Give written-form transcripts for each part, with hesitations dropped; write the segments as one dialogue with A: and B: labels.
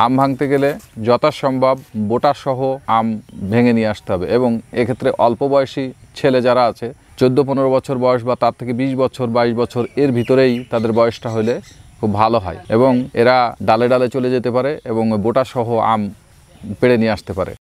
A: আম ভাঙতে গেলে যথাসম্ভব বোটাসহ আম ভেঙে নিয়ে আসতে হবে এবং এক্ষেত্রে অল্প বয়সী ছেলে যারা আছে 14-15 বছর বয়স বা তার থেকে 20 বছর 22 বছর এর ভিতরেই তাদের বয়সটা হলে খুব ভালো হয় এবং এরা ডালে ডালে চলে যেতে পারে এবং বোটাসহ আম পেড়ে নিয়ে আসতে পারে।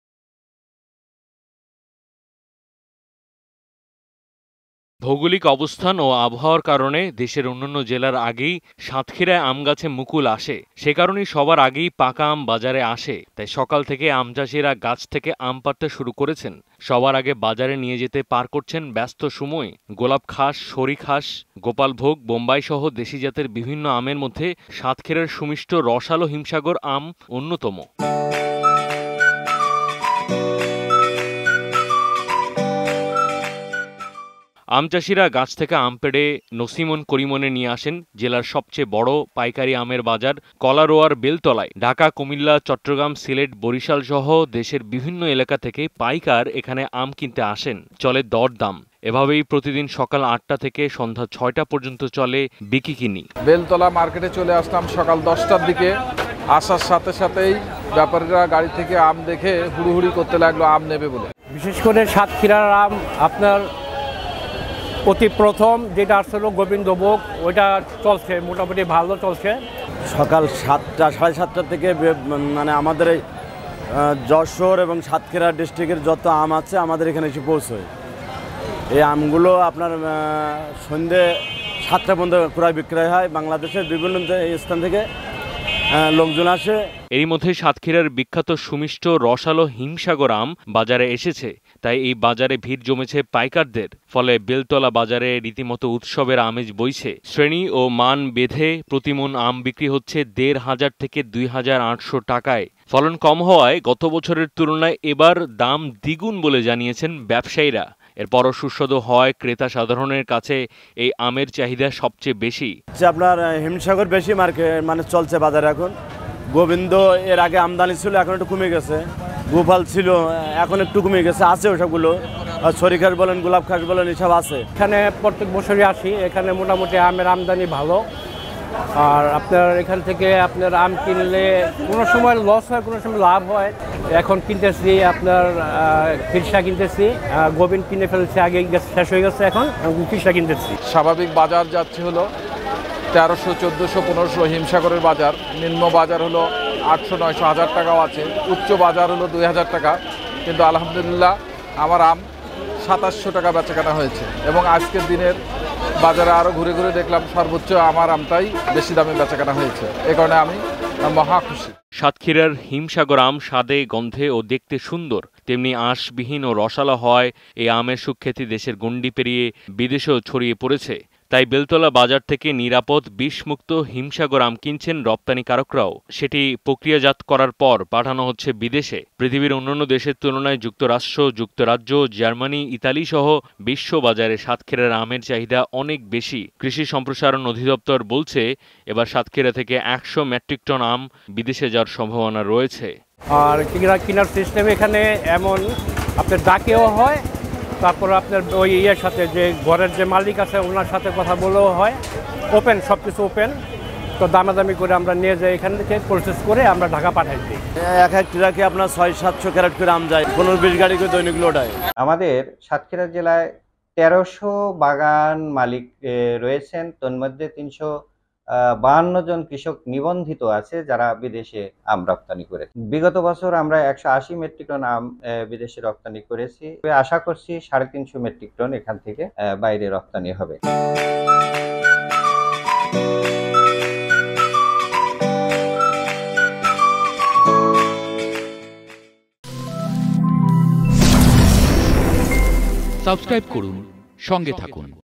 B: ভৌগোলিক অবস্থান ও আবহাওয়ার কারণে দেশের অন্যান্য জেলার আগেই সাতক্ষীরায় আম গাছে মুকুল আসে। সে কারণেই সবার আগেই পাকা আম বাজারে আসে। তাই সকাল থেকে আম চাষিরা গাছ থেকে আম পাড়তে শুরু করেছেন। সবার আগে বাজারে নিয়ে যেতে পার করছেন ব্যস্ত সময়। গোলাপ খাস, সরি খাস, গোপালভোগ, বোম্বাই সহ দেশি জাতের বিভিন্ন আমের মধ্যে সাতক্ষীরার সুমিষ্ট রসালো হিমসাগর আম অন্যতম। আম চাষিরা গাছ থেকে আম পেড়ে নসিমন করিমনে নিয়ে আসেন জেলার সবচেয়ে বড় পাইকারি আমের বাজার কলারোয়ার বেলতলায়। ঢাকা, কুমিল্লা, চট্টগ্রাম, সিলেট, বরিশাল সহ দেশের বিভিন্ন এলাকা থেকে পাইকার এখানে আম কিনতে আসেন। চলে দরদাম। এভাবেই প্রতিদিন সকাল 8টা থেকে সন্ধ্যা 6টা পর্যন্ত চলে বিকিকিনি।
A: বেলতলা মার্কেটে চলে আসলাম সকাল 10টার দিকে। আসার সাথে সাথেই ব্যাপারীরা গাড়ি থেকে আম দেখে হুড়ুহুড়ি করতে লাগলো আম নেবে বলে।
C: বিশেষ করে সাতক্ষীরার আম আপনার অতি প্রথম যেটা আসলো গোবিন্দভোগ, ওইটা চলছে মোটামুটি ভালো চলছে।
D: সকাল 7টা 7:30 থেকে মানে আমাদের এই যশোর এবং সাতক্ষীরা ডিস্ট্রিক্টের যত আম আছে আমাদের এখানে এসে পৌঁছয়। এই আমগুলো আপনার সন্ধ্যে 7টা পর্যন্ত ক্রয় বিক্রয় হয়। বাংলাদেশের বিভিন্ন স্থান থেকে লোকজন আসে।
B: এরই মধ্যে সাতক্ষীরার বিখ্যাত সুমিষ্ট রসালো হিমসাগর আম বাজারে এসেছে। তাই এই বাজারে ভিড় জমেছে পাইকারদের। ফলে বেলতলা বাজারে রীতিমতো উৎসবের আমেজ বইছে। শ্রেণী ও মান বেঁধে প্রতিমন আম বিক্রি হচ্ছে 1,500 থেকে 2,800 টাকায়। ফলন কম হওয়ায় গত বছরের তুলনায় এবার দাম দ্বিগুণ বলে জানিয়েছেন ব্যবসায়ীরা। এরপরও সুস্বাদু হওয়ায় ক্রেতা সাধারণের কাছে এই আমের চাহিদা সবচেয়ে বেশি।
D: আপনার হিমসাগর বেশি মানে চলছে বাজারে এখন। গোবিন্দ এর আগে আমদানি ছিল, এখন একটু কমে গেছে। গোপাল ছিল, এখন একটু কমে গেছে। আছে ওসবগুলো, সরি খাস বলেন, গোলাপ খাস বলেন, এসব আছে।
C: এখানে প্রত্যেক বছরই আসি। এখানে মোটামুটি আমের আমদানি ভালো। আর আপনার এখান থেকে আপনার আম কিনলে কোনো সময় লস হয়, কোনো সময় লাভ হয়। এখন কিনতেছি আপনার খিরসা কিনতেছি, গোবিন্দ কিনে ফেলছে, আগে শেষ হয়ে গেছে, এখন খিরসা কিনতেছি।
A: স্বাভাবিক বাজার যাচ্ছে হলো 1300, 1400, 1500 হিমসাগরের বাজার। নিম্ন বাজার হলো 800, 900, 1000 টাকাও আছে। উচ্চ বাজার হলো 2000 টাকা। কিন্তু আলহামদুলিল্লাহ আমার আম 2700 টাকা বেচাকেনা হয়েছে এবং আজকের দিনের বাজারে আরও ঘুরে ঘুরে দেখলাম সর্বোচ্চ আমার আমটাই বেশি দামে বেচাকেনা হয়েছে। এ কারণে আমি মহা খুশি।
B: সাতক্ষীরার হিমসাগর আম স্বাদে, গন্ধে ও দেখতে সুন্দর, তেমনি আঁশবিহীন ও রসালো হওয়ায় এই আমের সুখ্যাতি দেশের গণ্ডি পেরিয়ে বিদেশেও ছড়িয়ে পড়েছে। তাই বেলতলা বাজার থেকে নিরাপদ বিষমুক্ত হিমসাগর আম কিনছেন রপ্তানিকারকরাও। সেটি প্রক্রিয়াজাত করার পর পাঠানো হচ্ছে বিদেশে। পৃথিবীর অন্যান্য দেশের তুলনায় যুক্তরাষ্ট্র, যুক্তরাজ্য, জার্মানি, ইতালি সহ বিশ্ব বাজারে সাতক্ষীরার আমের চাহিদা অনেক বেশি। কৃষি সম্প্রসারণ অধিদপ্তর বলছে এবার সাতক্ষীরা থেকে 100 মেট্রিক টন আম বিদেশে যাওয়ার সম্ভাবনা রয়েছে।
C: আর কেনার সিস্টেম এখানে এমন আপনার ডাকেও হয়, তারপর আপনার ওই ইয়ের সাথে যে ঘরের যে মালিক আছে ওনার সাথে কথা বলেও হয়। ওপেন, সব কিছু ওপেন। তো দামাদামি করে আমরা নিয়ে যাই, এখান থেকে প্রসেস করে আমরা ঢাকা পাঠাই দিই।
D: এক ট্রাকে আপনার 600-700 ক্যারেট করে আম যায়, 15-20 গাড়ি করে দৈনিক লোড হয়।
E: আমাদের সাতক্ষীরা জেলায় 1300 বাগান মালিক রয়েছেন। তন্মধ্যে 352 জন কৃষক নিবন্ধিত আছে যারা বিদেশে আম রপ্তানি করে। বিগত বছর আমরা 180 মেট্রিক টন আম বিদেশে রপ্তানি করেছি। আশা করছি 350 মেট্রিক টন এখান থেকে বাইরে রপ্তানি হবে।
F: সাবস্ক্রাইব করুন, সঙ্গে থাকুন।